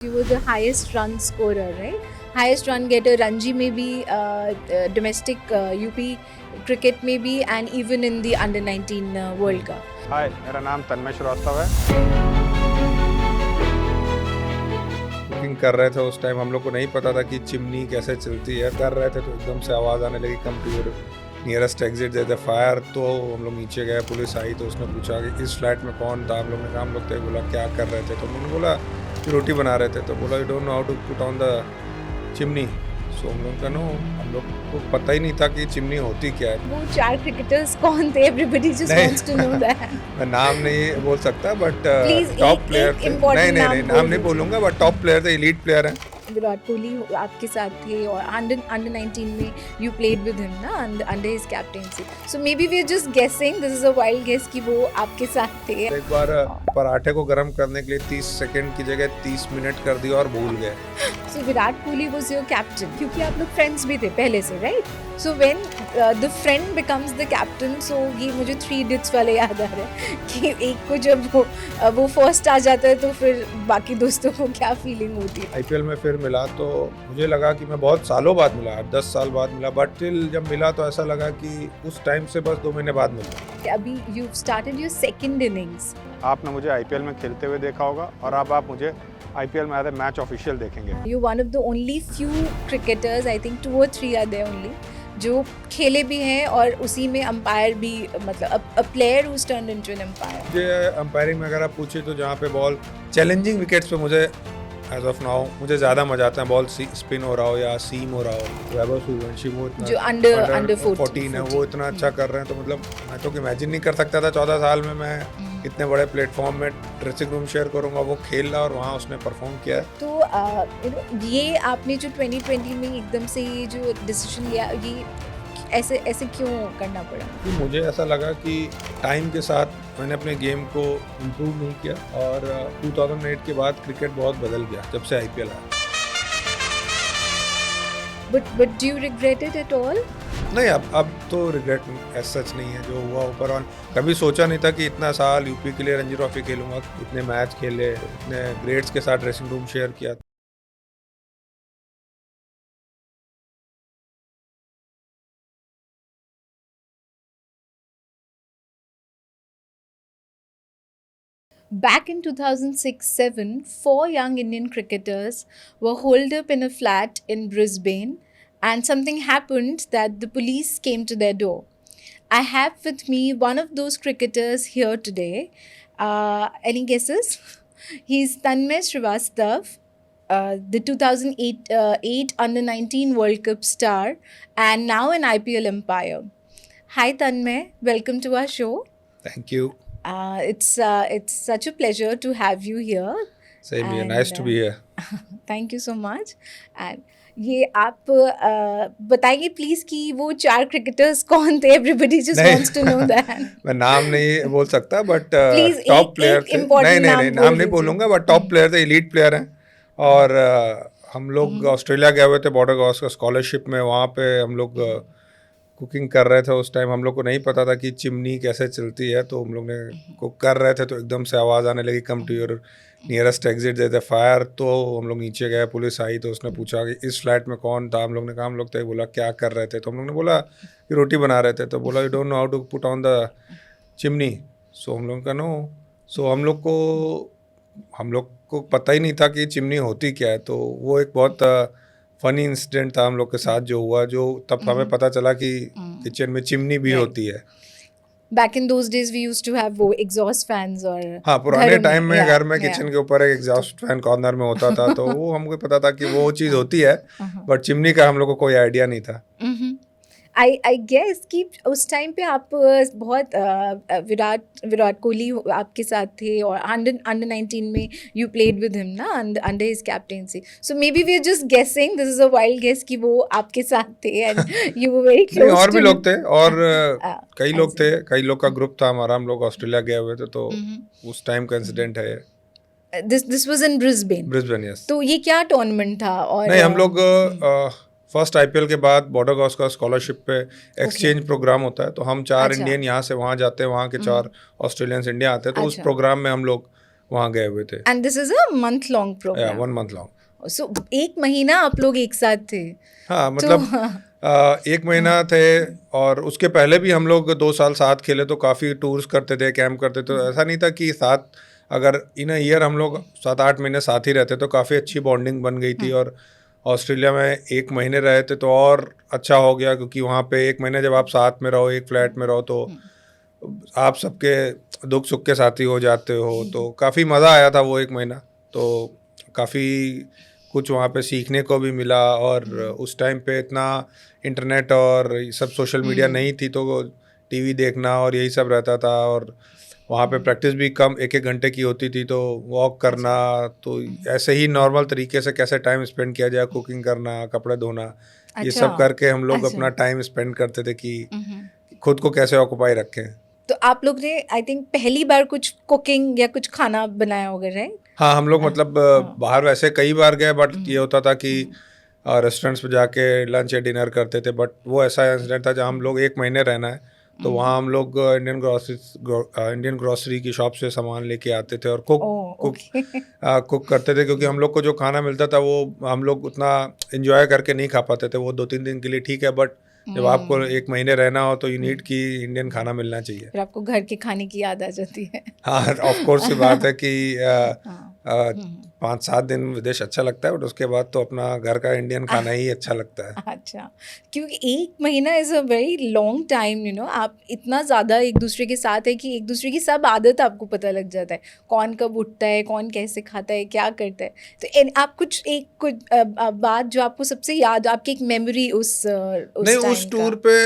You were the highest run scorer, right? Highest run getter, Ranji में भी, domestic UP cricket में भी, and even in the under 19 World Cup. हाय, मेरा नाम तन्मय श्रीवास्तव है। कुकिंग कर रहे थे उस टाइम, हम लोग को नहीं पता था कि चिमनी कैसे चलती है। कर रहे थे तो एकदम से आवाज़ आने लगी, come to your nearest exit there fire. तो हम लोग नीचे गए, पुलिस आई तो उसने पूछा कि इस फ्लैट में कौन था। हम लोग ने कहा हम लोग थे। बोला क्या कर रहे थे, तो उन्होंने बोला कि रोटी बना रहे थे। तो बोला you don't know how to put on the chimney. So हम लोग का नो, हम लोग को पता ही नहीं था कि चिमनी होती क्या है। वो 4 cricketers कौन थे? Everybody just wants to know that. मैं नाम नहीं बोल सकता, बट Please, टॉप एक प्लेयर थे। important नहीं, नाम नाम नहीं बोलूँगा, बट टॉप प्लेयर थे, एलीट प्लेयर हैं। विराट कोहली आपके साथ थे, और अंडर 19 में यू प्लेड विद हिम ना, under his captaincy. So maybe we are just guessing, this is a wild guess कि वो आपके साथ थे. एक बार पराठे को गर्म करने के लिए 30 सेकंड की जगह 30 मिनट कर दिया और भूल गए। So Virat Kohli was your captain, क्योंकि आप लोग फ्रेंड्स भी थे पहले से, right? So when the friend becomes the captain, so ये मुझे 3 इडियट्स वाले याद आ रहे हैं कि एक को जब वो फर्स्ट आ जाता है तो फिर बाकी दोस्तों को क्या फीलिंग होती है. आईपीएल में फिर मिला तो मुझे लगा कि मैं बहुत सालों बाद मिला, 10 साल बाद मिला, बट टिल जब मिला तो ऐसा लगा कि उस टाइम से बस 2 महीने बाद मिला। अभी you started your second innings. आपने मुझे आईपीएल में खेलते हुए देखा होगा और अब आप मुझे आईपीएल में एज ए मैच ऑफिशियल देखेंगे। You're one of the only few cricketers, I think 2 or 3 are there only, जो खेले भी हैं और उसी में अंपायर भी, मतलब a player who's turned into an umpire. मुझे अंपायरिंग में अगर आप पूछे तो जहाँ पे बॉल चैलेंजिंग विकेट्स पे मुझे एज ऑफ नाउ मुझे ज़्यादा मजा आता है। बॉल स्पिन हो रहा हो या सीम हो रहा हो। वैभव सूर्यवंशी वो इतना जो अंडर 14 है, वो इतना अच्छा कर रहे हैं। तो मतलब मैं तो इमेजिन नहीं कर सकता था 14 साल में मैं इतने बड़े प्लेटफॉर्म में ड्रेसिंग रूम शेयर करूंगा। वो खेल रहा और वहाँ उसने परफॉर्म किया है। तो ये आपने जो 2020 में एकदम से ये जो डिसीजन लिया, ये ऐसे क्यों करना पड़ा? कि मुझे ऐसा लगा कि टाइम के साथ मैंने अपने गेम को इम्प्रूव नहीं किया, और 2008 के बाद क्रिकेट बहुत बदल गया जब से आईपीएल आया। But do you regret it at all? नहीं, अब तो रिग्रेट एज सच नहीं है। जो हुआ ऊपर ऑन, कभी सोचा नहीं था कि इतना साल यूपी के लिए रणजी ट्रॉफी खेलूंगा, इतने मैच खेले, इतने ग्रेड्स के साथ ड्रेसिंग रूम शेयर किया। Back in 2006-7, 4 young Indian cricketers were holed up in a flat in Brisbane, and something happened that the police came to their door. I have with me one of those cricketers here today. Any guesses? He's Tanmay Srivastav, the 2008 Under 19 World Cup star, and now an IPL umpire. Hi Tanmay, welcome to our show. Thank you. It's such a pleasure to have you here. Same here, nice to be here. Thank you so much. And ये आप बताइए please कि वो 4 cricketers कौन थे? Everybody just wants to know that. मैं नाम नहीं बोल सकता, बट Please, टॉप प्लेयर एक थे। important नहीं, नाम नाम नहीं दीजिए. बोलूँगा, बट टॉप प्लेयर थे, एलीट प्लेयर हैं। और हम लोग ऑस्ट्रेलिया गए हुए थे बॉर्डर गावस्कर स्कॉलरशिप में। वहाँ पे हम लोग कुकिंग कर रहे थे उस टाइम। हम लोग को नहीं पता था कि चिमनी कैसे चलती है। तो हम लोग ने कुक कर रहे थे तो एकदम से आवाज़ आने लगी, come to your nearest exit there fire. तो हम लोग नीचे गए, पुलिस आई तो उसने पूछा कि इस फ्लैट में कौन था। हम लोग ने कहा हम लोग थे। बोला क्या कर रहे थे, तो हम लोग ने बोला कि रोटी बना रहे थे। तो बोला you don't know how to put on the chimney. So हम लोग का नो, सो हम लोग को पता ही नहीं था कि चिमनी होती क्या है। तो वो एक बहुत फनी इंसिडेंट था हम लोग के साथ जो हुआ, जो तब हमें पता चला कि किचन में चिमनी भी होती है। Back in those days we used to have वो exhaust fans, और हाँ, पुराने टाइम में घर में yeah. किचन के ऊपर एक एग्जॉस्ट फैन कॉर्नर में होता था। तो वो हमको पता था कि वो चीज़ होती है, बट चिमनी का हम लोग को कोई आइडिया नहीं था। I guess कि उस टाइम पे आप बहुत विराट कोहली आपके साथ थे, और अंडर 19 में यू प्लेड विद हिम ना, under his captaincy. So maybe we are just guessing, this is a wild guess कि वो आपके साथ थे and you were very close. और भी लोग थे, और कई लोग थे, कई लोग का ग्रुप था हमारा। हम लोग ऑस्ट्रेलिया गए हुए थे, तो उस टाइम का इंसिडेंट है। This was in Brisbane. Yes. तो ये क्या टूर्नामेंट था? और नहीं, हम लोग फर्स्ट आईपीएल के बाद बॉर्डर गावस्कर स्कॉलरशिप पे एक्सचेंज प्रोग्राम होता है। तो हम 4 इंडियन यहाँ से वहाँ जाते हैं, वहाँ के 4 ऑस्ट्रेलियंस इंडिया आते हैं। तो उस प्रोग्राम में हम लोग वहाँ गए हुए थे। And this is a month long programme. 1 month long. So एक महीना आप लोग एक साथ थे। हाँ मतलब एक महीना थे, और उसके पहले भी हम लोग 2 साल साथ खेले, तो काफ़ी टूर्स करते थे, कैंप करते थे। ऐसा नहीं था कि साथ, अगर इन ईयर हम लोग 7-8 महीने साथ ही रहते तो काफ़ी अच्छी बॉन्डिंग बन गई थी। और ऑस्ट्रेलिया में 1 महीने रहे थे तो और अच्छा हो गया, क्योंकि वहाँ पे 1 महीने जब आप साथ में रहो, एक फ्लैट में रहो, तो आप सबके दुख सुख के साथी हो जाते हो। तो काफ़ी मज़ा आया था वो 1 महीना। तो काफ़ी कुछ वहाँ पे सीखने को भी मिला। और उस टाइम पे इतना इंटरनेट और ये सब सोशल मीडिया नहीं थी, तो टीवी देखना और यही सब रहता था। और वहाँ पे प्रैक्टिस भी कम 1-1 घंटे की होती थी, तो वॉक करना, तो ऐसे ही नॉर्मल तरीके से कैसे टाइम स्पेंड किया जाए, कुकिंग करना, कपड़े धोना, ये सब करके हम लोग अपना टाइम स्पेंड करते थे कि खुद को कैसे ऑक्यूपाई रखें। तो आप लोग ने आई थिंक पहली बार कुछ कुकिंग या कुछ खाना बनाया होगा, राइट? हाँ, हम लोग मतलब बाहर वैसे कई बार गए, बट ये होता था कि रेस्टोरेंट्स पे जाके लंच या डिनर करते थे। बट वो ऐसा इंसिडेंट था जहाँ हम लोग 1 महीने रहना है, तो वहाँ हम लोग इंडियन ग्रोसरी की शॉप से सामान लेके आते थे और कुक करते थे, क्योंकि हम लोग को जो खाना मिलता था वो हम लोग उतना एंजॉय करके नहीं खा पाते थे। वो 2-3 दिन के लिए ठीक है, बट जब आपको 1 महीने रहना हो तो यू नीड कि इंडियन खाना मिलना चाहिए। फिर आपको घर के खाने की याद आ जाती है। हाँ, ऑफ कोर्स की बात है कि 5-7 दिन विदेश अच्छा लगता है, बट उसके बाद तो अपना घर का इंडियन खाना ही अच्छा लगता है। अच्छा, क्योंकि 1 महीना is a very long time, you know. आप इतना ज़्यादा एक दूसरे के साथ है कि एक दूसरे की सब आदत आपको पता लग जाता है, कौन कब उठता है, कौन कैसे खाता है, क्या करता है। तो आप कुछ बात जो आपको सबसे याद, आपकी एक मेमोरी उस नहीं, टाइम उस टूर पे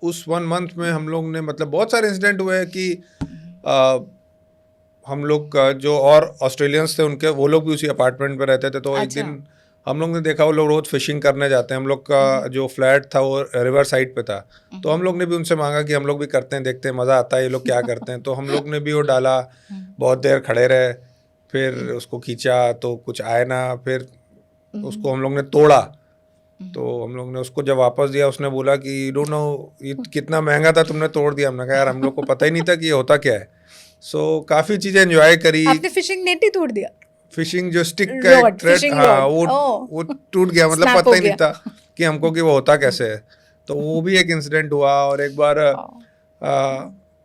उस 1 मंथ में हम लोग ने मतलब बहुत सारे इंसिडेंट हुए हैं कि हम लोग का जो और ऑस्ट्रेलियंस थे उनके, वो लोग भी उसी अपार्टमेंट में रहते थे। तो एक दिन हम लोग ने देखा वो लोग रोज फिशिंग करने जाते हैं। हम लोग का जो फ्लैट था वो रिवर साइड पे था, तो हम लोग ने भी उनसे मांगा कि हम लोग भी करते हैं, देखते हैं मज़ा आता है ये लोग क्या करते हैं। तो हम लोग ने भी वो डाला, बहुत देर खड़े रहे, फिर उसको खींचा तो कुछ आए ना, फिर उसको हम लोग ने तोड़ा। तो हम लोग ने उसको जब वापस दिया, उसने बोला कि यू डोंट नो ये कितना महंगा था, तुमने तोड़ दिया। हमने कहा यार हम लोग को पता ही नहीं था कि ये होता क्या है। सो काफ़ी चीज़ें एंजॉय करी। आपने फिशिंग नेट ही तोड़ दिया? फिशिंग जो स्टिक का एक थ्रेड, हाँ वो टूट गया, मतलब पता ही नहीं था कि हमको कि वो होता कैसे है। तो वो भी एक इंसिडेंट हुआ। और एक बार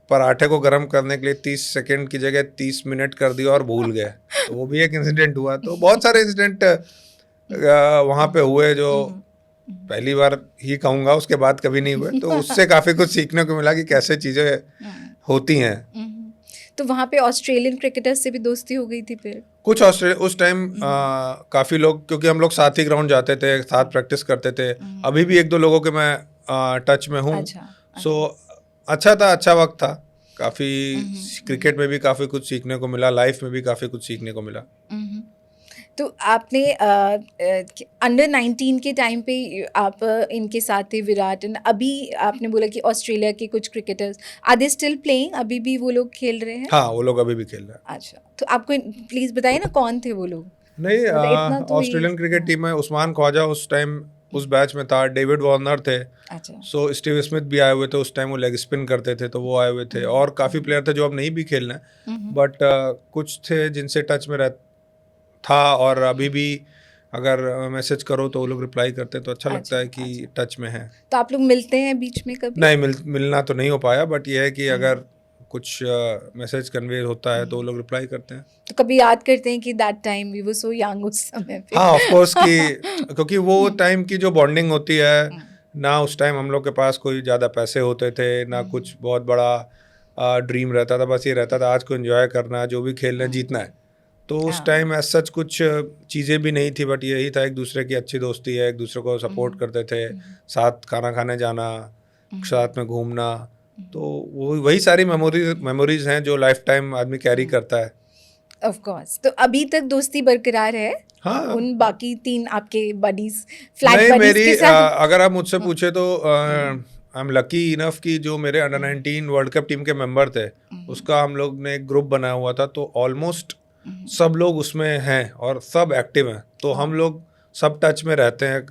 पराठे को गर्म करने के लिए 30 सेकंड की जगह 30 मिनट कर दिया और भूल गए, तो वो भी एक इंसिडेंट हुआ। तो बहुत सारे इंसिडेंट वहाँ पे हुए जो पहली बार ही कहूँगा, उसके बाद कभी नहीं हुए। तो उससे काफ़ी कुछ सीखने को मिला कि कैसे चीज़ें होती हैं। तो वहाँ पे ऑस्ट्रेलियन क्रिकेटर्स से भी दोस्ती हो गई थी फिर? कुछ उस टाइम काफ़ी लोग, क्योंकि हम लोग साथ ही ग्राउंड जाते थे, साथ प्रैक्टिस करते थे। अभी भी 1-2 लोगों के मैं टच में हूँ। सो अच्छा था, अच्छा वक्त था। काफ़ी क्रिकेट में भी काफ़ी कुछ सीखने को मिला, लाइफ में भी काफ़ी कुछ सीखने को मिला। तो आपने अंडर 19 के टाइम पे आप इनके साथ थे, विराट, एंड अभी आपने बोला कि ऑस्ट्रेलिया के कुछ cricketers, are they still playing? अभी भी वो लोग खेल रहे हैं? हाँ, वो लोग अभी भी खेल रहे हैं। अच्छा, तो आपको प्लीज़ बताइए ना कौन थे वो लोग? नहीं, ऑस्ट्रेलियन क्रिकेट टीम में उस्मान ख्वाजा उस टाइम उस बैच में था, डेविड वार्नर थे। अच्छा। सो स्टीव स्मिथ भी आए हुए थे उस टाइम, वो लेग स्पिन करते थे, तो वो आए हुए थे। और काफ़ी प्लेयर थे जो अब नहीं भी खेल रहे हैं, बट कुछ थे जिनसे टच में था। और अभी भी अगर मैसेज करो तो वो लोग रिप्लाई करते हैं, तो अच्छा लगता है कि टच में है। तो आप लोग मिलते हैं बीच में कभी? नहीं, मिलना तो नहीं हो पाया, बट ये है कि अगर कुछ मैसेज कन्वे होता है तो वो लोग रिप्लाई करते हैं। तो कभी याद करते हैं कि that time we were so young उस समय पे? हाँ, ऑफ कोर्स कि क्योंकि वो टाइम की जो बॉन्डिंग होती है ना, उस टाइम हम लोग के पास कोई ज़्यादा पैसे होते थे ना, कुछ बहुत बड़ा ड्रीम रहता था। बस ये रहता था आज को एंजॉय करना, जो भी खेलना जीतना है। तो उस टाइम ऐसा सच कुछ चीज़ें भी नहीं थी, बट यही था एक दूसरे की अच्छी दोस्ती है, एक दूसरे को सपोर्ट करते थे, साथ खाना खाने जाना, साथ में घूमना। तो वो वही सारी मेमोरीज हैं जो लाइफ टाइम आदमी कैरी करता है। Of course. तो अभी तक दोस्ती बरकरार है? हाँ, उन बाकी 3 आपके बडीज, फ्लैट नहीं, बडीज के साथ? अगर आप मुझसे पूछे तो आई एम लकी इनफ कि जो मेरे अंडर 19 वर्ल्ड कप टीम के मेंबर थे, उसका हम लोग ने एक ग्रुप बनाया हुआ था, तो ऑलमोस्ट सब लोग उसमें हैं और सब एक्टिव हैं। तो हम लोग सब टच में रहते हैं।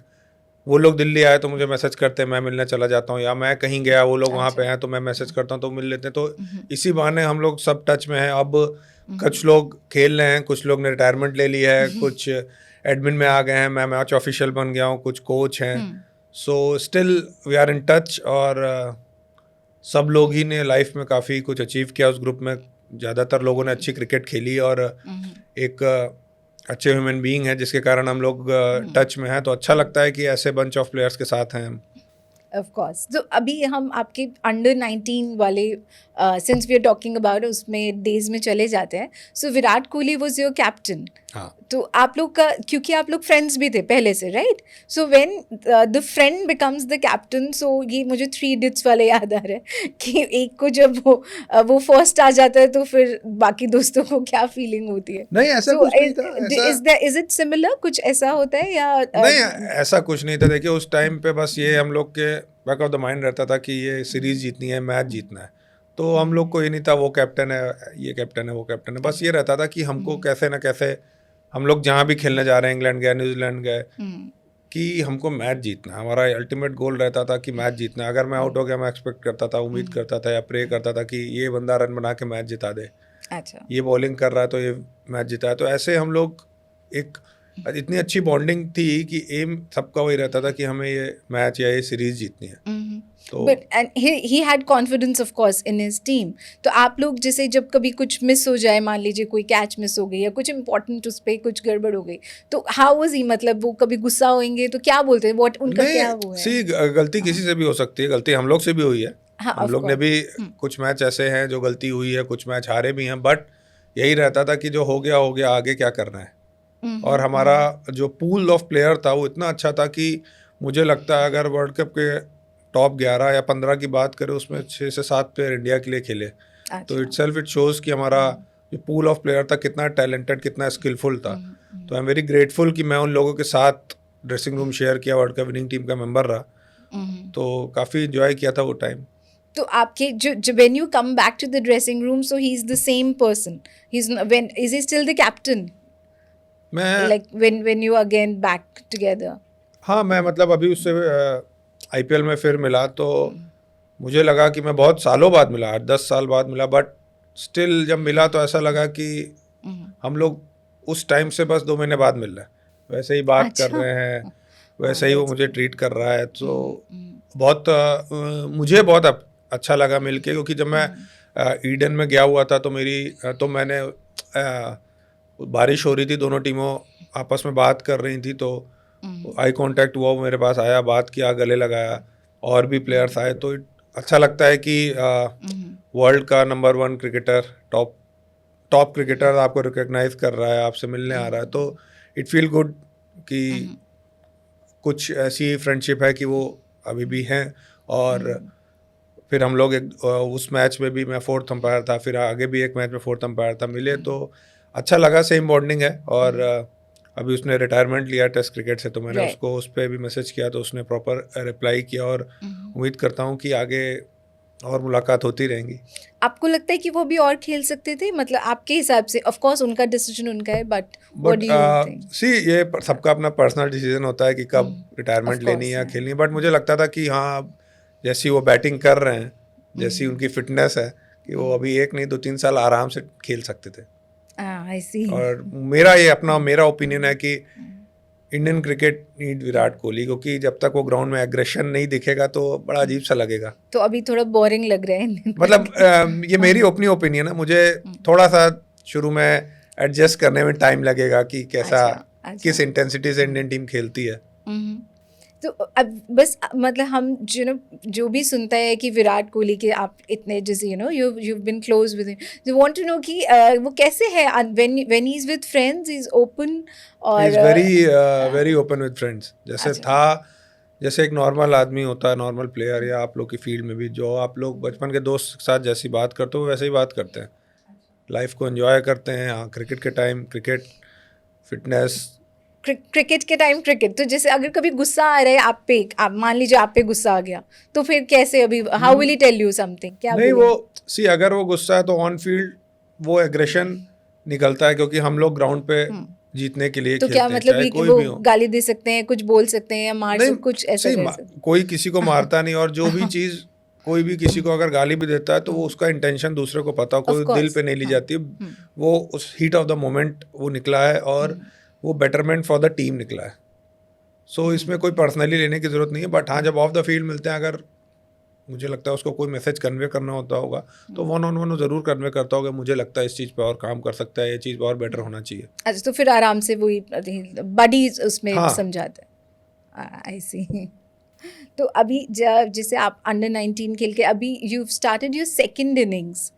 वो लोग दिल्ली आए तो मुझे मैसेज करते हैं, मैं मिलने चला जाता हूँ, या मैं कहीं गया वो लोग वहाँ अच्छा। पे हैं तो मैं मैसेज करता हूँ तो मिल लेते हैं। तो इसी बहाने हम लोग सब टच में हैं। अब कुछ लोग खेल रहे हैं, कुछ लोग ने रिटायरमेंट ले ली है, कुछ एडमिन में आ गए हैं, मैं मैच ऑफिशियल बन गया हूँ, कुछ कोच हैं। So still we are in touch. और सब लोग ही ने लाइफ में काफ़ी कुछ अचीव किया उस ग्रुप में। ज़्यादातर लोगों ने अच्छी क्रिकेट खेली और एक अच्छे ह्यूमन बीइंग है, जिसके कारण हम लोग टच में हैं। तो अच्छा लगता है कि ऐसे बंच ऑफ प्लेयर्स के साथ हैं हम। Of course. तो अभी हम आपके अंडर 19 वाले since we are talking about उसमें डेज में चले जाते हैं। So Virat Kohli was your captain. हाँ। तो आप लोग का, क्योंकि आप लोग फ्रेंड्स भी थे पहले से, right? So when the friend becomes the captain, so ये मुझे 3 इडियट्स वाले याद आ रहे हैं कि एक को जब वो फर्स्ट आ जाता है तो फिर बाकी दोस्तों को क्या फीलिंग होती है? नहीं, ऐसा कुछ नहीं था। Is it similar? कुछ ऐसा होता है या नहीं, ऐसा कुछ नहीं था। देखिए उस टाइम पे बस ये हम लोग के बैक ऑफ द माइंड रहता था कि ये सीरीज जीतनी है, मैच जीतना है। तो हम लोग को ये नहीं था वो कैप्टन है, ये कैप्टन है, वो कैप्टन है। बस ये रहता था कि हमको कैसे ना कैसे, हम लोग जहाँ भी खेलने जा रहे हैं, इंग्लैंड गए, न्यूजीलैंड गए, कि हमको मैच जीतना है। हमारा अल्टीमेट गोल रहता था कि मैच जीतना है। अगर मैं आउट हो गया, मैं एक्सपेक्ट करता था, उम्मीद करता था या प्रे करता था कि ये बंदा रन बना के मैच जिता दे। अच्छा। ये बॉलिंग कर रहा है तो ये मैच जिता है। तो ऐसे हम लोग एक इतनी अच्छी बॉन्डिंग थी कि एम सबका वही रहता था कि हमें ये मैच या ये सीरीज जीतनी है। तो but and he had confidence of course in his team. तो आप लोग जैसे जब कभी कुछ मिस हो जाए, मान लीजिए कोई कैच मिस हो गई या कुछ इंपॉर्टेंट उस पर कुछ गड़बड़ हो गई, तो हाउ वाज ही? मतलब वो कभी गुस्सा होंगे तो क्या बोलते हैं? व्हाट उनका क्या वो है? सी गलती किसी से भी हो सकती है। गलती हम लोग से भी हुई है। हाँ, हम लोग ने भी कुछ मैच ऐसे हैं जो गलती हुई है, कुछ मैच हारे भी हैं। बट यही रहता था कि जो हो गया हो गया, आगे क्या करना है। और हमारा जो पूल ऑफ प्लेयर था वो इतना अच्छा था कि मुझे लगता है अगर वर्ल्ड कप के टॉप 11 या 15 की बात करें, उसमें 6 से 7 प्लेयर इंडिया के लिए खेले। तो इटसेल्फ इट शोज़ कि हमारा जो पूल ऑफ प्लेयर था कितना टैलेंटेड, कितना स्किलफुल था। तो आई एम वेरी ग्रेटफुल कि मैं उन लोगों के साथ ड्रेसिंग रूम शेयर किया, वर्ल्ड कप विनिंग टीम का मेंबर रहा। तो काफ़ी इंजॉय किया था वो टाइम। तो आपके जो when you come back to the dressing room, so he is the same person, he is when is he still the captain? मैं like when you again back together? हाँ, मैं मतलब अभी उससे आईपीएल में फिर मिला तो मुझे लगा कि मैं बहुत सालों बाद मिला, 8-10 साल बाद मिला। बट स्टिल जब मिला तो ऐसा लगा कि हम लोग उस टाइम से बस 2 महीने बाद मिल रहे हैं, वैसे ही बात कर रहे हैं, वैसे ही वो मुझे ट्रीट कर रहा है। तो बहुत मुझे बहुत अच्छा लगा मिलके, क्योंकि जब मैं ईडन में गया हुआ था तो मैंने बारिश हो रही थी, दोनों टीमों आपस में बात कर रही थी, तो आई कांटेक्ट हुआ, वो मेरे पास आया, बात किया, गले लगाया, और भी प्लेयर्स आए। तो अच्छा लगता है कि वर्ल्ड का नंबर 1 क्रिकेटर, टॉप क्रिकेटर आपको रिकॉग्नाइज कर रहा है, आपसे मिलने आ रहा है। तो इट फील गुड कि कुछ ऐसी फ्रेंडशिप है कि वो अभी भी हैं। और फिर हम लोग उस मैच में भी मैं 4th अंपायर था, फिर आगे भी एक मैच में 4th अंपायर था, मिले तो अच्छा लगा। सेम बॉन्डिंग है। और अभी उसने रिटायरमेंट लिया टेस्ट क्रिकेट से, तो मैंने उसको उस पर भी मैसेज किया, तो उसने प्रॉपर रिप्लाई किया। और उम्मीद करता हूँ कि आगे और मुलाकात होती रहेंगी। आपको लगता है कि वो भी और खेल सकते थे? मतलब आपके हिसाब से, ऑफ कोर्स उनका डिसीजन उनका है, but what do you think? See ये सबका अपना पर्सनल डिसीजन होता है कि कब रिटायरमेंट लेनी है या खेलनी है। बट मुझे लगता था कि हाँ, जैसी वो बैटिंग कर रहे हैं, जैसी उनकी फिटनेस है, कि वो अभी 1 नहीं 2-3 साल आराम से खेल सकते थे। I see. और मेरा ओपिनियन है कि Indian cricket need Virat Kohli, क्योंकि जब तक वो ग्राउंड में एग्रेशन नहीं दिखेगा तो बड़ा अजीब सा लगेगा। तो अभी थोड़ा बोरिंग लग रहा है मतलब ये मेरी अपनी ओपिनियन है। मुझे थोड़ा सा शुरू में एडजस्ट करने में टाइम लगेगा कि कैसा किस इंटेंसिटी से इंडियन टीम खेलती है। तो अब बस मतलब हम जो भी सुनता है कि विराट कोहली के आप इतने जैसे you've been close with him, you want to know कि वो कैसे है when he's with friends, he's open और he's very open with friends। जैसे एक नॉर्मल आदमी होता है, नॉर्मल प्लेयर, या आप लोग की फील्ड में भी जो आप लोग बचपन के दोस्त के साथ जैसी बात करते हो वैसे ही बात करते हैं, लाइफ को एंजॉय करते हैं। हाँ, क्रिकेट के टाइम क्रिकेट, फिटनेस, क्रिकेट के टाइम क्रिकेट। तो जैसे अगर कभी गुस्सा आ रहा है आप पे, आप मान लीजिए आप पे गुस्सा आ गया, तो फिर कैसे अभी how will he tell you something? क्या नहीं, वो अगर वो गुस्सा है तो ऑन फील्ड वो एग्रेशन निकलता है, क्योंकि हम लोग ग्राउंड पे जीतने के लिए तो खेलते क्या हैं, मतलब चाहे ये कि कोई वो भी हो। गाली दे सकते हैं, कुछ बोल सकते हैं या मार नहीं, सकते, कुछ ऐसा सही कर सकते कोई किसी को मारता नहीं, और जो भी चीज़ कोई भी किसी को अगर गाली भी देता है तो वो उसका इंटेंशन दूसरे को पता हो, ऑफ कोई दिल कोर्स। पे नहीं ली हाँ। जाती, वो उस हीट ऑफ द मोमेंट वो निकला है और वो बेटरमेंट फॉर द टीम निकला है। सो इसमें कोई पर्सनली लेने की ज़रूरत नहीं है, बट हाँ जब ऑफ द फील्ड मिलते हैं, अगर मुझे लगता है उसको कोई मैसेज कन्वे करना होता होगा तो वन ऑन वन ज़रूर कन्वे करता होगा, मुझे लगता है इस चीज़ पे और काम कर सकता है, ये चीज़ और बेटर होना चाहिए। अच्छा, तो फिर आराम से वही बडीज उसमें हाँ। समझाते हैं। आई सी। तो अभी जैसे आप अंडर 19 खेल के अभी you started your second innings,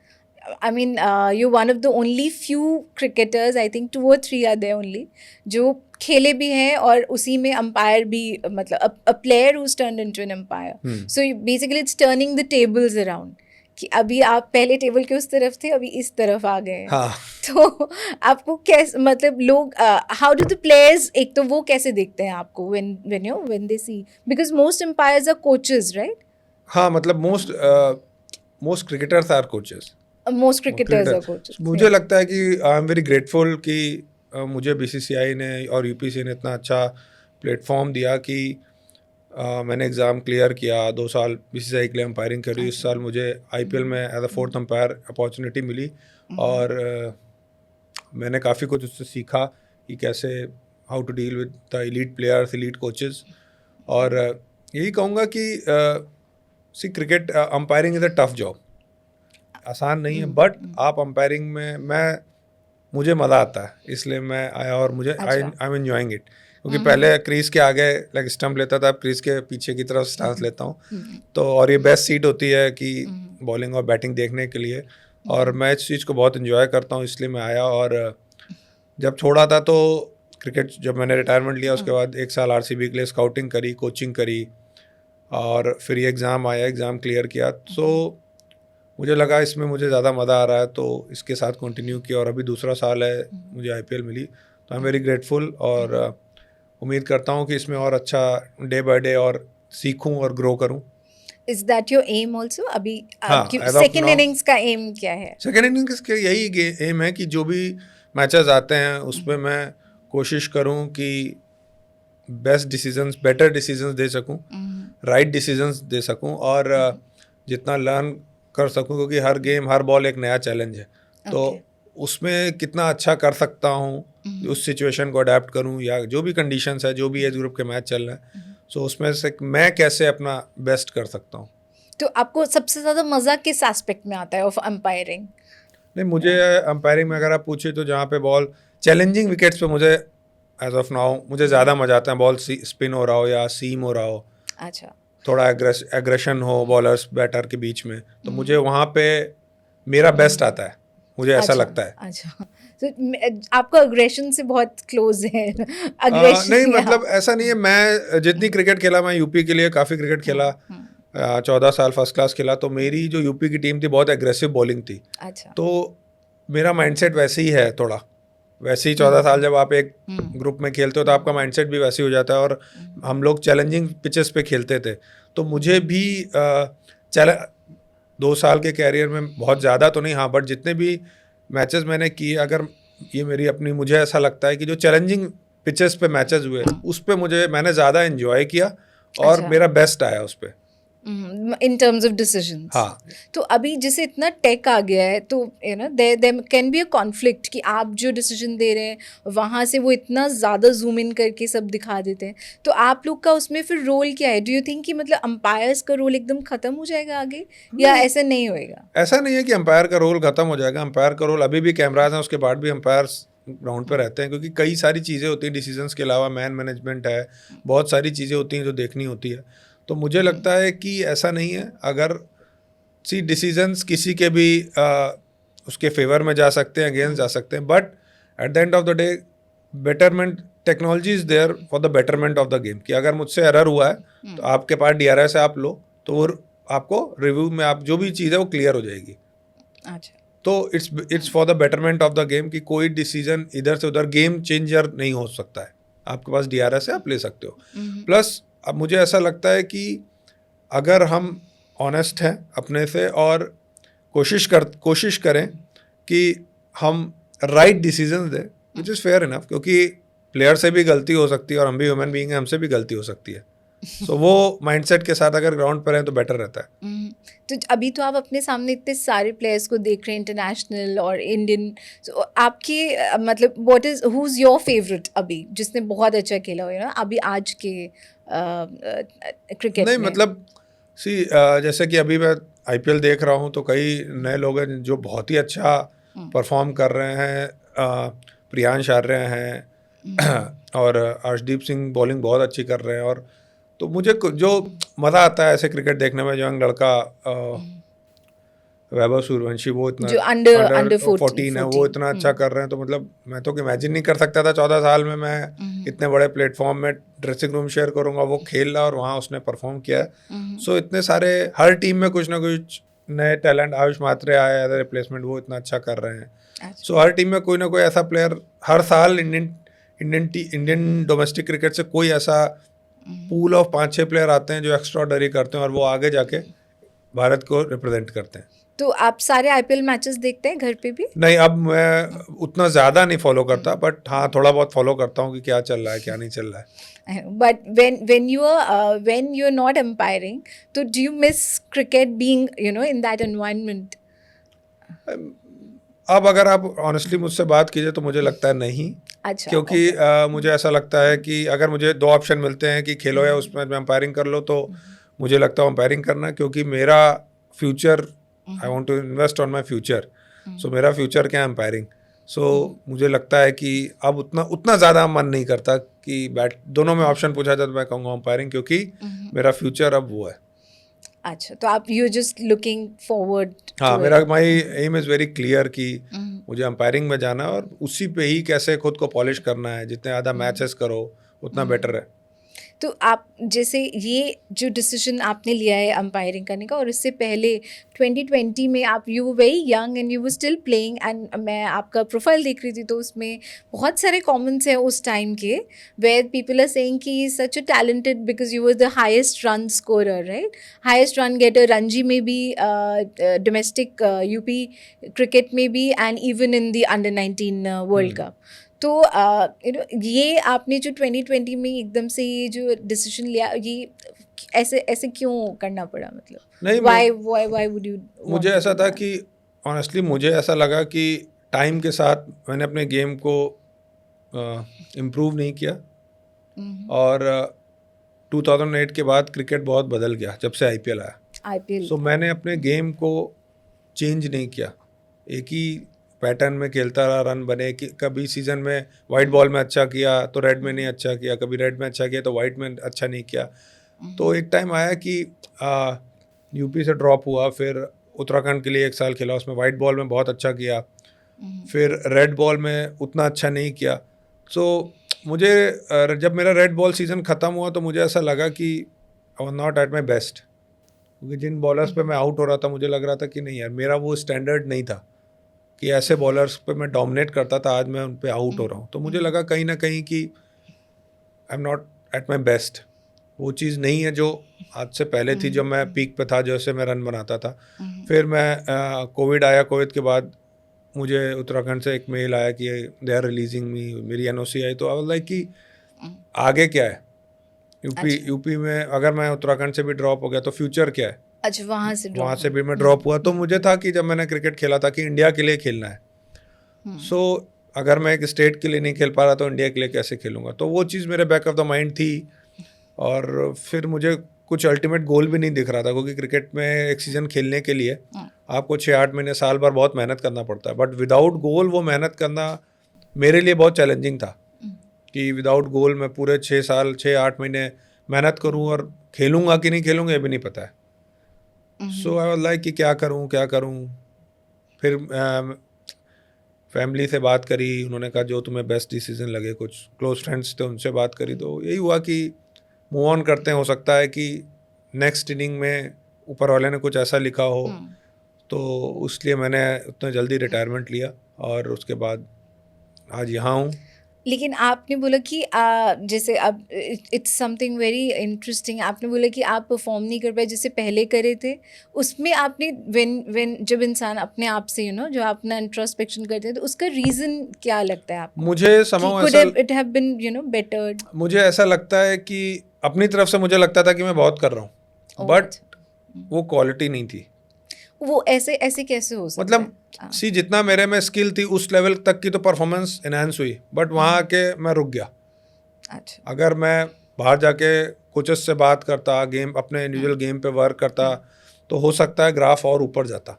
I mean, you're one of the only few cricketers, I think 2 or 3 are there only, जो खेले भी हैं और उसी में अंपायर भी, मतलब a player who's turned into an umpire. So basically it's turning the tables around, कि अभी आप पहले टेबल के उस तरफ थे, अभी इस तरफ आ गए हैं। हाँ। तो आपको कैसे, मतलब लोग हाउ डू द प्लेयर्स, एक तो वो कैसे देखते हैं आपको when they see, because most umpires are coaches, right? हाँ, मतलब most cricketers are coaches. Most cricketers are coaches. मुझे लगता है कि आई एम वेरी ग्रेटफुल कि मुझे बीसीसीआई ने और यूपीसी ने इतना अच्छा प्लेटफॉर्म दिया कि मैंने एग्ज़ाम क्लियर किया, 2 साल बीसीसीआई के लिए अंपायरिंग करी, इस साल मुझे आईपीएल में as a fourth umpire opportunity मिली और मैंने काफ़ी कुछ उससे सीखा कि कैसे how to deal with the elite players, elite coaches. और यही कहूँगा कि see cricket umpiring is a tough job, आसान नहीं है, बट आप अंपायरिंग में मुझे मज़ा आता है, इसलिए मैं आया और मुझे आई एम एंजॉइंग इट, क्योंकि पहले क्रीज के आगे लाइक स्टंप लेता था, अब क्रीज के पीछे की तरफ स्टांस लेता हूँ, तो और ये बेस्ट सीट होती है कि बॉलिंग और बैटिंग देखने के लिए, और मैं इस चीज़ को बहुत इन्जॉय करता हूँ, इसलिए मैं आया। और जब छोड़ा था तो क्रिकेट, जब मैंने रिटायरमेंट लिया उसके बाद 1 साल आरसीबी के लिए स्काउटिंग करी, कोचिंग करी, और फिर ये एग्ज़ाम आया, एग्ज़ाम क्लियर किया, तो मुझे लगा इसमें मुझे ज़्यादा मज़ा आ रहा है, तो इसके साथ कंटिन्यू किया, और अभी दूसरा साल है, मुझे आईपीएल मिली, तो आई एम वेरी ग्रेटफुल, और उम्मीद करता हूँ कि इसमें और अच्छा डे बाय डे और सीखूं और ग्रो करूं। Is that your aim also? अभी हाँ, आपकी as of second now- innings का एम क्या है? सेकेंड इनिंग्स के यही एम है कि जो भी मैचेस आते हैं उसमें मैं कोशिश करूं कि बेस्ट डिसीजंस, बेटर डिसीजंस दे सकूं, राइट डिसीजंस दे सकूं, और जितना लर्न कर सकूं, क्योंकि हर गेम, हर बॉल एक नया चैलेंज है, तो उसमें कितना अच्छा कर सकता हूं, उस सिचुएशन को अडेप्ट करूं, या जो भी कंडीशंस है, जो भी एज ग्रुप के मैच चल रहे हैं, सो उसमें से मैं कैसे अपना बेस्ट कर सकता हूँ। तो आपको सबसे ज़्यादा मज़ा किस एस्पेक्ट में आता है ऑफ अंपायरिंग? नहीं, मुझे अंपायरिंग में अगर आप पूछे तो जहाँ पे बॉल चैलेंजिंग विकेट्स पे मुझे एज ऑफ नाउ मुझे ज़्यादा मजा आता है, बॉल स्पिन हो रहा हो या सीम हो रहा हो, अच्छा, थोड़ा एग्रेशन हो बॉलर्स बैटर के बीच में, तो मुझे वहाँ पे मेरा बेस्ट आता है, मुझे ऐसा लगता है। अच्छा, तो आपका अग्रेशन से बहुत क्लोज है। अग्रेशन नहीं, मतलब ऐसा नहीं है, मैं जितनी क्रिकेट खेला, मैं यूपी के लिए काफ़ी क्रिकेट खेला, 14 साल फर्स्ट क्लास खेला, तो मेरी जो यूपी की टीम थी बहुत एग्रेसिव बॉलिंग थी, अच्छा, तो मेरा माइंडसेट वैसे ही है, थोड़ा वैसे ही 14 साल जब आप एक ग्रुप में खेलते हो तो आपका माइंडसेट भी वैसे ही हो जाता है, और हम लोग चैलेंजिंग पिचेस पे खेलते थे, तो मुझे भी 2 साल के कैरियर में बहुत ज़्यादा तो नहीं, हाँ, बट जितने भी मैचेस मैंने किए, अगर ये मेरी अपनी, मुझे ऐसा लगता है कि जो चैलेंजिंग पिचेस पे मैचेस हुए उस पे मैंने ज़्यादा एंजॉय किया और अच्छा। मेरा बेस्ट आया उस पे। In terms of decisions. हाँ, तो अभी जैसे इतना टेक आ गया है, तो there can be a conflict कि आप जो डिसीजन दे रहे हैं वहाँ से वो इतना ज़्यादा जूम इन करके सब दिखा देते हैं, तो आप लोग का उसमें फिर रोल क्या है? डू यू थिंक कि मतलब अंपायर्स का रोल एकदम ख़त्म हो जाएगा आगे, या ऐसा नहीं होएगा? ऐसा नहीं है कि अंपायर का रोल खत्म हो जाएगा, अंपायर का रोल अभी भी कैमराज हैं, उसके बाद भी अंपायर्स ग्राउंड पे रहते हैं, क्योंकि कई सारी चीज़ें होती हैं, डिसीजंस के अलावा मैन मैनेजमेंट है, बहुत सारी चीज़ें होती हैं जो देखनी होती है, तो मुझे लगता है कि ऐसा नहीं है, अगर डिसीजंस किसी के भी उसके फेवर में जा सकते हैं, अगेंस्ट जा सकते हैं, but at the end of the day betterment, technology is there for the betterment of the game, कि अगर मुझसे एरर हुआ है तो आपके पास DRS है, आप लो, तो वो आपको रिव्यू में आप जो भी चीज़ है वो क्लियर हो जाएगी। अच्छा, तो it's for the betterment of the game, कि कोई डिसीजन इधर से उधर गेम चेंजर नहीं हो सकता है, आपके पास DRS है, आप ले सकते हो। प्लस अब मुझे ऐसा लगता है कि अगर हम ऑनेस्ट हैं अपने से और कोशिश करें कि हम राइट डिसीजन दें, विच इज़ फेयर इनफ, क्योंकि प्लेयर से भी गलती हो सकती है और हम भी ह्यूमन बीइंग हैं, हमसे भी गलती हो सकती है. सो वो माइंडसेट के साथ अगर ग्राउंड पर हैं तो बेटर रहता है. तो अभी तो आप अपने सामने इतने सारे प्लेयर्स को देख रहे हैं, इंटरनेशनल और इंडियन. तो आपके मतलब what is who is your favourite अभी जिसने बहुत अच्छा खेला हो ना अभी आज के क्रिकेट नहीं में? मतलब जैसे कि अभी मैं आईपीएल देख रहा हूँ तो कई नए लोग हैं जो बहुत ही अच्छा परफॉर्म कर रहे हैं. प्रियांश आर्य हैं और अर्शदीप सिंह बॉलिंग बहुत अच्छी कर रहे हैं. और तो मुझे जो मज़ा आता है ऐसे क्रिकेट देखने में, जो यंग लड़का वैभव सूर्यवंशी, वो इतना जो अंडर 14 है, वो इतना अच्छा कर रहे हैं. तो मतलब मैं तो इमेजिन नहीं कर सकता था 14 साल में मैं इतने बड़े प्लेटफॉर्म में ड्रेसिंग रूम शेयर करूंगा. वो खेल रहा और वहाँ उसने परफॉर्म किया. सो इतने सारे हर टीम में कुछ ना कुछ नए टैलेंट. आयुष मात्रे आए एज ए रिप्लेसमेंट, वो इतना अच्छा कर रहे हैं. सो हर टीम में कोई ना कोई ऐसा प्लेयर हर साल इंडियन डोमेस्टिक क्रिकेट से कोई ऐसा पूल ऑफ 5-6 प्लेयर आते हैं जो एक्स्ट्राऑर्डिनरी करते हैं और वो आगे जाके भारत को रिप्रेजेंट करते हैं. तो आप सारे आईपीएल मैचेस देखते हैं घर पे भी? नहीं, अब मैं उतना ज़्यादा नहीं फॉलो करता, बट हाँ थोड़ा बहुत फॉलो करता हूँ कि क्या चल रहा है क्या नहीं चल रहा है. But when you're not umpiring, so do you miss cricket being in that environment? अब अगर आप ऑनेस्टली मुझसे बात कीजिए तो मुझे लगता है नहीं. अच्छा, क्योंकि मुझे ऐसा लगता है कि अगर मुझे 2 ऑप्शन मिलते हैं कि खेलो या उसमें अंपायरिंग कर लो, तो मुझे लगता है अंपायरिंग करना, क्योंकि मेरा future, I want to invest on my future. So मेरा फ्यूचर क्या है? अंपायरिंग. सो मुझे लगता है कि अब उतना ज़्यादा मन नहीं करता कि दोनों में ऑप्शन पूछा जाए तो मैं कहूँगा अंपायरिंग, क्योंकि मेरा फ्यूचर अब वो है. अच्छा, तो आप यू जस्ट लुकिंग फॉरवर्ड. हाँ, मेरा माई एम इज़ वेरी क्लियर कि मुझे अंपायरिंग में जाना है और उसी पे ही कैसे खुद को पॉलिश करना है. जितने ज़्यादा मैचेस करो उतना बेटर है. तो आप जैसे ये जो डिसीजन आपने लिया है अंपायरिंग करने का, और इससे पहले 2020 में आप you were very young and you were still playing, and मैं आपका प्रोफाइल देख रही थी तो उसमें बहुत सारे कमेंट्स हैं उस टाइम के, वेयर पीपल आर सेइंग कि such a talented because you were the highest run scorer, right, highest run getter Ranji में भी, डोमेस्टिक यूपी क्रिकेट में भी, and even in the under 19 world cup. तो ये आपने जो 2020 में एकदम से ये जो डिसीजन लिया, ये ऐसे क्यों करना पड़ा? मतलब नहीं, why would you? मुझे ऐसा था कि ऑनेस्टली मुझे ऐसा लगा कि टाइम के साथ मैंने अपने गेम को इम्प्रूव नहीं किया. और 2008 के बाद क्रिकेट बहुत बदल गया जब से आईपीएल आया. सो मैंने अपने गेम को चेंज नहीं किया, एक ही पैटर्न में खेलता रहा. रन बने कि कभी सीजन में वाइट बॉल में अच्छा किया तो रेड में नहीं अच्छा किया, कभी रेड में अच्छा किया तो वाइट में अच्छा नहीं किया. तो एक टाइम आया कि यूपी से ड्रॉप हुआ, फिर उत्तराखंड के लिए 1 साल खेला, उसमें वाइट बॉल में बहुत अच्छा किया, फिर रेड बॉल में उतना अच्छा नहीं किया. सो मुझे जब मेरा रेड बॉल सीज़न ख़त्म हुआ तो मुझे ऐसा लगा कि I was not at my best, क्योंकि जिन बॉलर्स पे मैं आउट हो रहा था मुझे लग रहा था कि नहीं यार, मेरा वो स्टैंडर्ड नहीं था कि ऐसे बॉलर्स पे मैं डोमिनेट करता था, आज मैं उन पे आउट हो रहा हूँ. तो मुझे लगा कहीं ना कहीं कि I am not at my best. वो चीज़ नहीं है जो आज से पहले थी, जब मैं पीक पे था, जैसे मैं रन बनाता था. फिर मैं कोविड आया, कोविड के बाद मुझे उत्तराखंड से एक मेल आया कि दे आर रिलीजिंग मी, मेरी एनओसी आई. तो आई वाज लाइक कि आगे क्या है, यूपी में अगर मैं उत्तराखंड से भी ड्रॉप हो गया तो फ्यूचर क्या है. अच्छा, वहाँ से भी मैं ड्रॉप हुआ. तो मुझे था कि जब मैंने क्रिकेट खेला था कि इंडिया के लिए खेलना है. सो अगर मैं एक स्टेट के लिए नहीं खेल पा रहा तो इंडिया के लिए कैसे खेलूंगा. तो वो चीज़ मेरे बैक ऑफ द माइंड थी. और फिर मुझे कुछ अल्टीमेट गोल भी नहीं दिख रहा था, क्योंकि क्रिकेट में एक सीज़न खेलने के लिए आपको 6-8 महीने, साल भर बहुत मेहनत करना पड़ता है. बट विदाउट गोल वो मेहनत करना मेरे लिए बहुत चैलेंजिंग था कि विदाउट गोल मैं पूरे 6-8 महीने मेहनत करूँ और खेलूँगा कि नहीं खेलूँगा ये भी नहीं पता है. सो आई वाज लाइक कि क्या करूँ. फिर फैमिली से बात करी, उन्होंने कहा जो तुम्हें बेस्ट डिसीजन लगे. कुछ क्लोज फ्रेंड्स थे, उनसे बात करी, तो यही हुआ कि मूव ऑन करते हैं. हो सकता है कि नेक्स्ट इनिंग में ऊपर वाले ने कुछ ऐसा लिखा हो, तो इसलिए मैंने उतना जल्दी रिटायरमेंट लिया और उसके बाद आज यहाँ हूँ. लेकिन आपने बोला कि जैसे अब इट्स समथिंग वेरी इंटरेस्टिंग, आपने बोला कि आप परफॉर्म नहीं कर पाए जैसे पहले करे थे, उसमें आपने व्हेन जब इंसान अपने आप से जो अपना इंट्रोस्पेक्शन करते हैं तो उसका रीज़न क्या लगता है आपको मुझे कि समाव could ऐसा have it have been bettered? मुझे ऐसा लगता है कि अपनी तरफ से मुझे लगता था कि मैं बहुत कर रहा हूँ, Oh, बट वो क्वालिटी नहीं थी। वो ऐसे ऐसे कैसे हो सकता मतलब है? सी जितना मेरे में स्किल थी उस लेवल तक की तो परफॉर्मेंस एनहांस हुई, बट वहाँ आके मैं रुक गया। अच्छा, अगर मैं बाहर जाके कोचेस से बात करता, गेम अपने इंडिविजुअल गेम पे वर्क करता, तो हो सकता है ग्राफ और ऊपर जाता।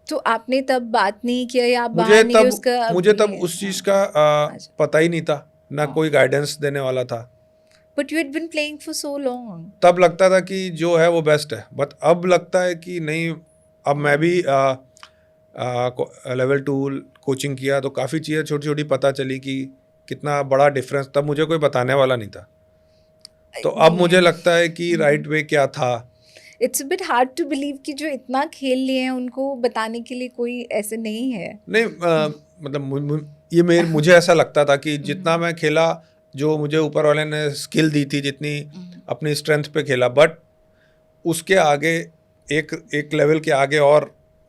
तो आपने तब बात नहीं किया या आप बाहर नहीं गए उसका? मुझे तब उस चीज़ का अच्छा। पता ही नहीं था, ना कोई गाइडेंस देने वाला था। But you had been playing for so long. तब लगता था कि जो है वो बेस्ट है, बट अब लगता है कि नहीं। अब मैं भी लेवल 2 कोचिंग किया तो काफ़ी चीज़ें छोटी छोटी पता चली कि कितना बड़ा डिफरेंस, तब मुझे कोई बताने वाला नहीं था। तो अब मुझे लगता है कि राइट वे क्या था। It's a bit hard to believe कि जो इतना खेल लिए हैं उनको बताने के लिए कोई ऐसे नहीं है। नहीं मतलब ये मुझे ऐसा लगता था कि जितना मैं खेला, जो मुझे ऊपर वाले ने स्किल दी थी, जितनी अपनी स्ट्रेंथ पे खेला, बट उसके आगे एक लेवल के आगे और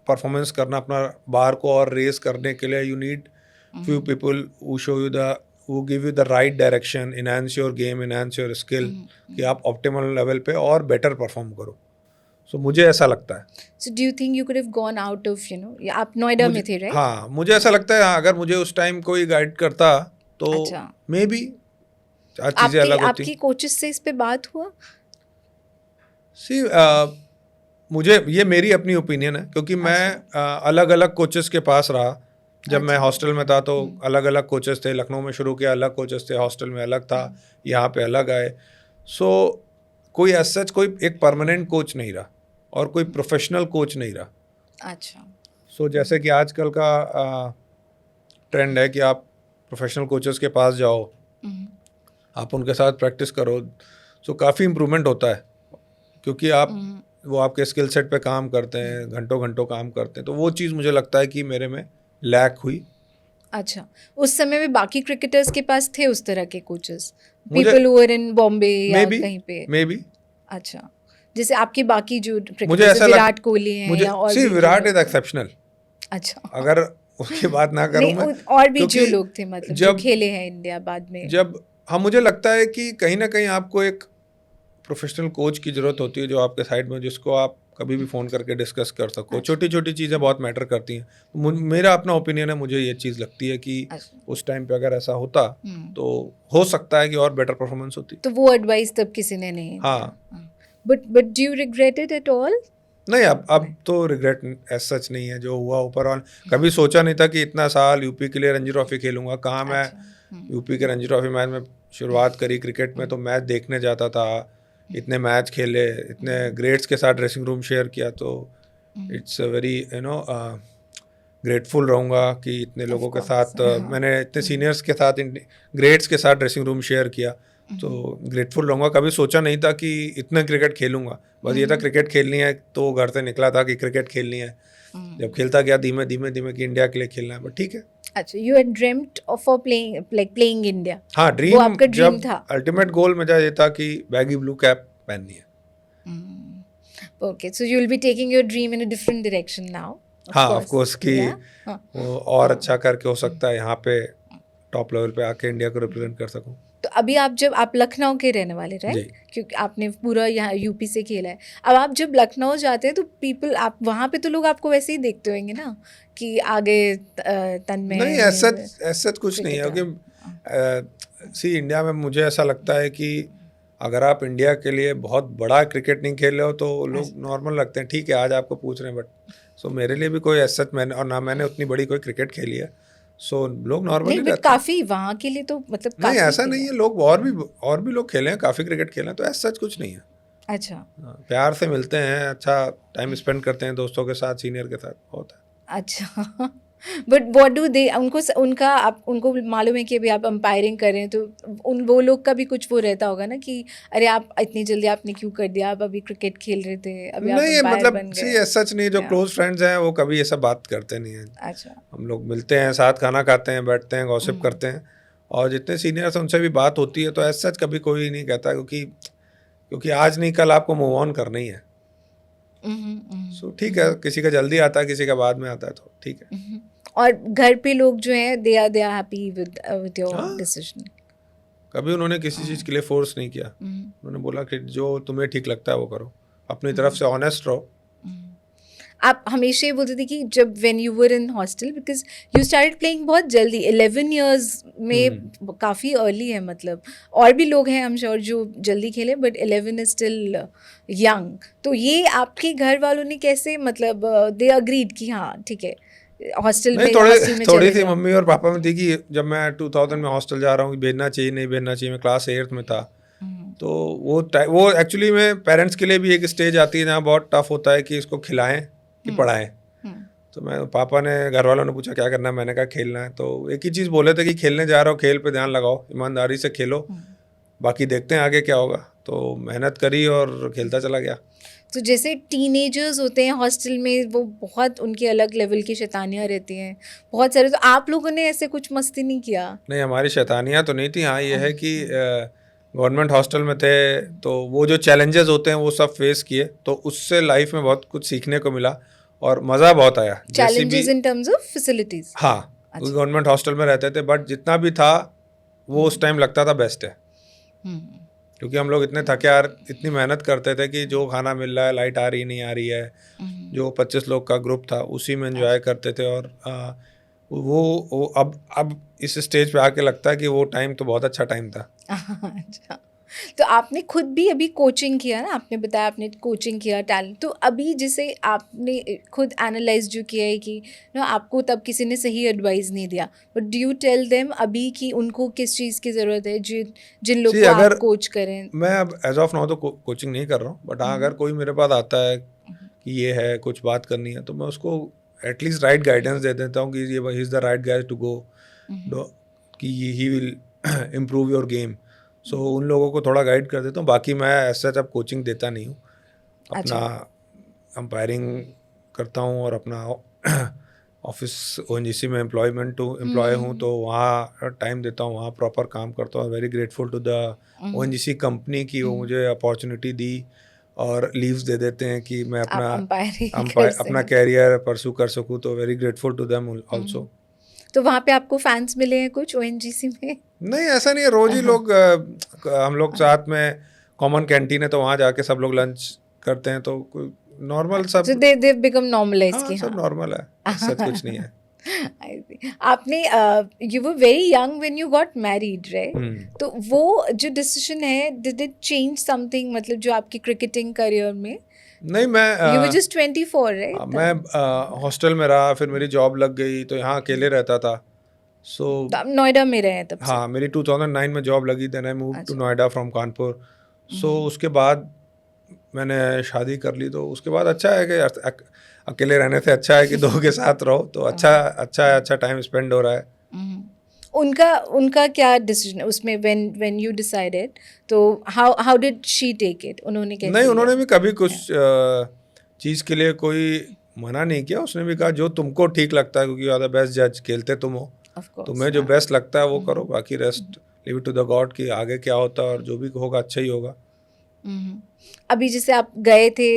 परफॉर्मेंस करना, अपना बार को और रेस करने के लिए you need few people who show you the who give you the right direction, enhance your game, enhance your skill, कि आप ऑप्टिमल लेवल पे और बेटर परफॉर्म करो। सो मुझे ऐसा लगता है। So do you think you could have gone out of आप नोएडा में थे, राइट? हाँ, मुझे ऐसा लगता है अगर मुझे उस टाइम कोई गाइड करता तो अच्छा। मे बी चीज़ें अलग होती। आपकी कोचेस से इस पे बात हुआ? सी मुझे ये मेरी अपनी ओपिनियन है, क्योंकि मैं अलग अलग कोचेस के पास रहा। जब मैं हॉस्टल में था तो अलग अलग कोचेस थे। लखनऊ में शुरू किया, अलग कोचेस थे, हॉस्टल में अलग था, यहाँ पे अलग आए। सो कोई एज सच कोई एक परमानेंट कोच नहीं रहा और कोई प्रोफेशनल कोच नहीं रहा। अच्छा। सो जैसे कि आजकल का ट्रेंड है कि आप प्रोफेशनल कोचेस के पास जाओ, आप उनके साथ प्रैक्टिस करो, सो काफ़ी इम्प्रूवमेंट होता है, क्योंकि आप वो आपके स्किल सेट पे काम करते हैं, घंटों घंटों काम करते हैं। तो वो चीज़ मुझे लगता है कि मेरे में लैक हुई। अच्छा, उस समय में बाकी क्रिकेटर्स के पास थे उस तरह के कोचेस, पीपल हु वर इन बॉम्बे या कहीं पे? May be. अच्छा, जैसे आपके बाकी जो मुझे क्रिकेटर्स ऐसा विराट कोहली हैं या और भी विराट इज एक्सेप्शनल। अच्छा, अगर उसकी बात ना करूं मैं, और भी जो लोग थे मतलब जो खेले हैं इंडिया बाद में। जब मुझे लगता है कि कहीं ना कहीं आपको एक प्रोफेशनल कोच की ज़रूरत होती है जो आपके साइड में, जिसको आप कभी भी फ़ोन करके डिस्कस कर सको। छोटी छोटी चीज़ें बहुत मैटर करती हैं। मेरा अपना ओपिनियन है, मुझे ये चीज़ लगती है कि उस टाइम पे अगर ऐसा होता तो हो सकता है कि और बेटर परफॉर्मेंस होती। तो वो एडवाइस तब किसी ने नहीं। हाँ, but do you regret it at all? नहीं, अब तो रिग्रेट एज सच नहीं है जो हुआ ऊपर ऑन। कभी सोचा नहीं था कि इतना साल यूपी के लिए रणजी ट्रॉफी खेलूंगा। कहाँ मैं यूपी के रणजी ट्रॉफी मैच में शुरुआत करी क्रिकेट में, तो मैच देखने जाता था, इतने मैच खेले, इतने ग्रेट्स के साथ ड्रेसिंग रूम शेयर किया। तो इट्स वेरी ग्रेटफुल रहूँगा कि इतने लोगों के साथ मैंने इतने सीनियर्स के साथ, ग्रेट्स के साथ ड्रेसिंग रूम शेयर किया। तो ग्रेटफुल रहूँगा। कभी सोचा नहीं था कि इतना क्रिकेट खेलूँगा, बस ये था क्रिकेट खेलनी है, तो घर से निकला था कि क्रिकेट खेलनी है। जब खेलता गया धीमे धीमे धीमे कि इंडिया के लिए खेलना है, बट ठीक है। अच्छा, you had dreamed of playing India. हाँ, ड्रीम, वो आपका ड्रीम था। अल्टीमेट गोल मेरा ये था कि बैगी ब्लू कैप पहननी है। Okay, so you will be taking your dream in a different direction now. हाँ, ऑफ कोर्स कि वो और अच्छा करके हो सकता है यहाँ पे टॉप लेवल पे आके इंडिया को रिप्रेजेंट कर सकूँ। तो अभी आप लखनऊ के रहने वाले, राइट? क्योंकि आपने पूरा यहाँ यूपी से खेला है। अब आप जब लखनऊ जाते हैं तो आप वहाँ पे तो लोग आपको वैसे ही देखते होंगे ना कि आगे तन्मय। नहीं, ऐसा कुछ नहीं है, क्योंकि सी इंडिया में मुझे ऐसा लगता है कि अगर आप इंडिया के लिए बहुत बड़ा क्रिकेट नहीं खेल रहे हो तो लोग नॉर्मल लगते हैं। ठीक है, आज आपको पूछ रहे हैं, बट मेरे लिए भी कोई ऐसा मैंने उतनी बड़ी कोई क्रिकेट खेली है। लोग नॉर्मली रहते हैं। काफी वहाँ के लिए तो मतलब नहीं, ऐसा नहीं है। लोग और भी लोग खेले हैं, काफ़ी क्रिकेट खेले हैं, तो ऐसा कुछ नहीं है। अच्छा, प्यार से मिलते हैं, अच्छा टाइम स्पेंड करते हैं दोस्तों के साथ, सीनियर के साथ, बहुत है। अच्छा, बट व्हाट डू दे उनको मालूम है कि अभी आप अंपायरिंग कर रहे हैं, तो वो लोग का भी कुछ वो रहता होगा ना कि अरे आप इतनी जल्दी आपने क्यों कर दिया, आप अभी क्रिकेट खेल रहे थे, अभी नहीं, आप मतलब बन गए। सच नहीं, जो क्लोज फ्रेंड्स हैं वो कभी ऐसा बात करते नहीं हैं। अच्छा, हम लोग मिलते हैं, साथ खाना खाते हैं, बैठते हैं, गॉसिप करते हैं, और जितने सीनियर्स हैं उनसे भी बात होती है, तो ऐसा सच कभी कोई नहीं कहता, क्योंकि आज नहीं कल आपको मूव ऑन करना ही है। सो ठीक है, किसी का जल्दी आता है, किसी का बाद में आता है, तो ठीक है। और घर पे लोग जो हैं they are happy with your decision? कभी उन्होंने किसी चीज़ के लिए फोर्स नहीं किया। उन्होंने बोला कि जो तुम्हें ठीक लगता है वो करो, अपनी तरफ से ऑनेस्ट रहो। आप हमेशा ये बोलते थे कि जब when you were in hostel, because you started playing बहुत जल्दी, 11 इयर्स में काफ़ी अर्ली है, मतलब और भी लोग हैं आई एम श्योर जो जल्दी खेले, बट 11 इज स्टिल यंग। तो ये आपके घर वालों ने कैसे, मतलब दे अग्रीड कि हाँ ठीक है हॉस्टल में, हॉस्टल में थोड़ी चले सी जाओ? मम्मी और पापा में थी कि जब मैं 2000 में हॉस्टल जा रहा हूँ, भेजना चाहिए नहीं भेजना चाहिए, मैं क्लास 8th में था। तो वो एक्चुअली में पेरेंट्स के लिए भी एक स्टेज आती है जहाँ बहुत टफ होता है कि इसको खिलाएं कि पढ़ाएं। तो पापा ने, घर वालों ने पूछा क्या करना है, मैंने कहा खेलना है। तो एक ही चीज़ बोले थे कि खेलने जा रहे हो, खेल पे ध्यान लगाओ, ईमानदारी से खेलो, बाकी देखते हैं आगे क्या होगा। तो मेहनत करी और खेलता चला गया। तो जैसे टीनेजर्स होते हैं हॉस्टल में, वो बहुत उनके अलग लेवल की शैतानियाँ रहती हैं बहुत सारे, तो आप लोगों ने ऐसे कुछ मस्ती नहीं किया? नहीं, हमारी शैतानियाँ तो नहीं थी। हाँ, ये है कि गवर्नमेंट हॉस्टल में थे, तो वो जो चैलेंजेस होते हैं वो सब फेस किए, तो उससे लाइफ में बहुत कुछ सीखने को मिला और मज़ा बहुत आया। Challenges in terms of facilities? हाँ, गवर्नमेंट हॉस्टल में रहते थे, बट जितना भी था वो उस टाइम लगता था बेस्ट है, क्योंकि हम लोग इतने थके हार, इतनी मेहनत करते थे कि जो खाना मिल रहा है, लाइट आ रही नहीं आ रही है, जो 25 लोग का ग्रुप था उसी में एंजॉय करते थे। और वो अब इस स्टेज पे आके लगता है कि वो टाइम तो बहुत अच्छा टाइम था। अच्छा, तो आपने खुद भी अभी कोचिंग किया ना, आपने बताया आपने कोचिंग किया टैलेंट, तो अभी जैसे आपने खुद एनालाइज जो किया है कि ना आपको तब किसी ने सही एडवाइस नहीं दिया, but do you tell them अभी कि उनको किस चीज़ की ज़रूरत है, जिन लोग को आप कोच करें? मैं अब एज ऑफ नाउ तो कोचिंग नहीं कर रहा हूँ, बट हाँ अगर कोई मेरे पास आता है कि ये है कुछ बात करनी है, तो मैं उसको एटलीस्ट राइट गाइडेंस दे देता हूँ कि ये he is the right guide to go, कि he will improve your game. So उन लोगों को थोड़ा गाइड कर देता हूँ। बाकी मैं ऐसा जब कोचिंग देता नहीं हूँ, अपना अंपायरिंग करता हूँ और अपना ऑफिस ONGC में एम्प्लॉय हूँ, तो वहाँ टाइम देता हूँ, वहाँ प्रॉपर काम करता हूँ। Very grateful to the ONGC company की वो मुझे अपॉर्चुनिटी दी और लीव्स दे देते हैं कि मैं अपना कैरियर परस्यू कर सकूँ, तो very grateful to them also. तो वहाँ पे आपको फैंस मिले हैं कुछ ONGC में? नहीं, ऐसा नहीं है, रोज ही लोग हम लोग साथ में कॉमन कैंटीन है, तो वहाँ जाके सब लोग लंच करते हैं, तो कोई नॉर्मल सब, so they become normalized कि सब नॉर्मल है, सच कुछ नहीं है। आपने you were very young when you got married, right? तो वो जो डिसीजन है, डिड इट चेंज समथिंग, मतलब जो आपकी क्रिकेटिंग करियर में? नहीं, मैं यू वर जस्ट 24, राइट? मैं हॉस्टल में रहा, फिर मेरी जॉब लग गई, तो यहाँ अकेले रहता था। सो आप नोएडा में रहे तब से? हाँ, मेरी 2009 में जॉब लगी, then I move to Noida from Kanpur. So उसके बाद मैंने शादी कर ली, तो उसके बाद अच्छा है कि अकेले रहने से अच्छा है कि दो के साथ रहो, तो अच्छा टाइम स्पेंड हो रहा है। उनका क्या डिसीजन उसमें, व्हेन यू डिसाइडेड, तो how did she take it? उन्होंने कैसे? नहीं, उन्होंने भी कभी कुछ चीज़ के लिए कोई मना नहीं किया। उसने भी कहा जो तुमको ठीक लगता है, क्योंकि यू आर द बेस्ट जज, खेलते तुम हो, तुम्हें जो बेस्ट लगता है वो करो, बाकी rest leave it to the God कि आगे क्या होता है, और जो भी होगा अच्छा ही होगा। अभी जैसे आप गए थे,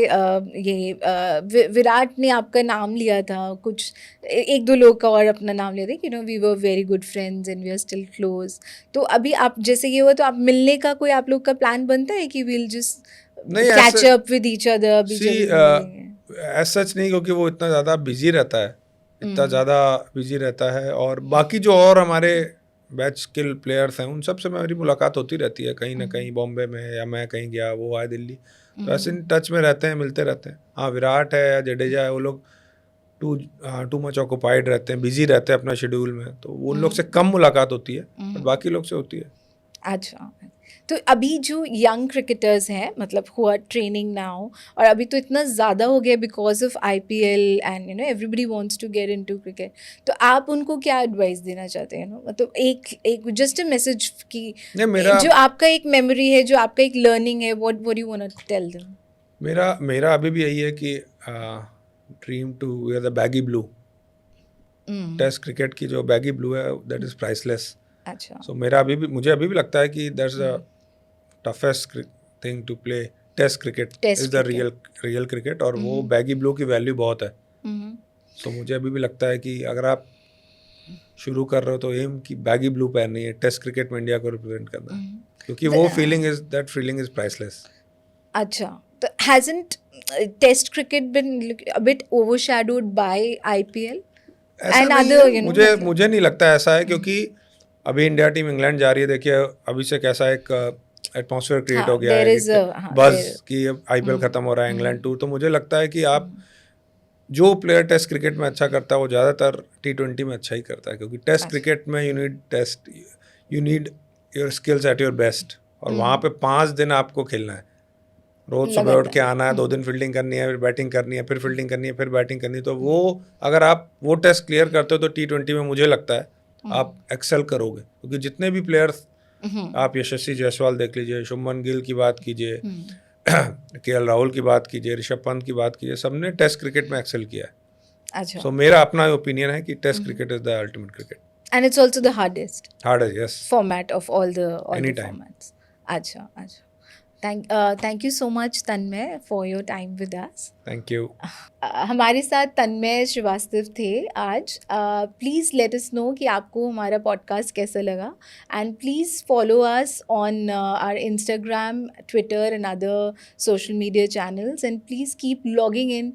विराट ने आपका नाम लिया था, कुछ एक दो लोग का और अपना नाम लिया था कि we were very good friends and we are still close. तो अभी आप जैसे ये हुआ, तो आप मिलने का कोई आप लोग का प्लान बनता है कि we'll just catch up with each other? As such नहीं, क्योंकि वो इतना ज़्यादा बिजी रहता है, और बाकी जो और हमारे बैच स्किल प्लेयर्स हैं उन सब से मेरी मुलाकात होती रहती है, कहीं ना कहीं बॉम्बे में, या मैं कहीं गया वो आए दिल्ली, तो ऐसे इन टच में रहते हैं, मिलते रहते हैं। हाँ, विराट है या जडेजा है, वो लोग टू मच ऑक्यूपाइड रहते हैं, बिजी रहते हैं अपना शेड्यूल में, तो उन लोग से कम मुलाकात होती है, पर बाकी लोग से होती है। अच्छा, तो अभी जो यंग क्रिकेटर्स हैं, मतलब हु आर ट्रेनिंग नाउ, और अभी तो इतना ज़्यादा हो गया because of IPL and everybody wants to get into cricket, तो आप उनको क्या एडवाइस देना चाहते हैं? मतलब एक जस्ट अ मैसेज की जो आपका एक मेमोरी है, जो आपका एक लर्निंग है, what you want to tell them? मेरा अभी भी यही है कि dream to wear the baggy blue. Test cricket की जो बैगी ब्लू है, दैट इज़ प्राइसलेस। अच्छा सो मुझे अभी भी लगता है कि that's the toughest thing to play. Test cricket Test is the cricket. Real cricket, और वो बैगी ब्लू की वैल्यू बहुत है। हम्म, सो मुझे अभी भी लगता है कि अगर आप शुरू कर रहे हो तो एम की बैगी ब्लू पहननी है, टेस्ट क्रिकेट में इंडिया को रिप्रेजेंट करना है, क्योंकि वो फीलिंग इज प्राइसलेस। अच्छा, तो hasn't Test cricket been a bit overshadowed by IPL ऐसा and नहीं other, है, मुझे नहीं लगता ऐसा है, क्योंकि अभी इंडिया टीम इंग्लैंड जा रही है, देखिए अभी से कैसा एक एटमॉस्फेयर क्रिएट हो गया there है is कि a बस there. कि आईपीएल खत्म हो रहा है, इंग्लैंड टूर। तो मुझे लगता है कि आप जो प्लेयर टेस्ट क्रिकेट में अच्छा करता है वो ज़्यादातर T20 में अच्छा ही करता है, क्योंकि टेस्ट क्रिकेट में you need your skills at your best, और वहाँ पे 5 दिन आपको खेलना है। रोज सुबह उठ के आना है, 2 दिन फील्डिंग करनी है, फिर बैटिंग करनी है, फिर फील्डिंग करनी है, फिर बैटिंग करनी है। तो वो अगर आप वो टेस्ट क्लियर करते हो तो T20 में मुझे लगता है आप एक्सेल करोगे, क्योंकि जितने भी प्लेयर्स आप यशस्वी जायसवाल देख लीजिए, शुभमन गिल की बात कीजिए, केएल राहुल की बात कीजिए, ऋषभ पंत की बात कीजिए, सबने टेस्ट क्रिकेट में एक्सेल किया है। अच्छा, सो मेरा अपना ओपिनियन है कि test cricket is the ultimate cricket. and it's also the hardest hard है, yes, format of all the Anytime. formats. अच्छा, अच्छा. Thank you so much, Tanmay, for your time with us. Thank you. हमारे साथ तन्मय श्रीवास्तव थे आज। Please let us know कि आपको हमारा पॉडकास्ट कैसा लगा, and please follow us on our Instagram, Twitter and other social media channels, and please keep logging in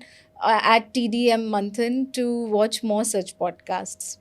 at TDM Manthan to watch more such podcasts.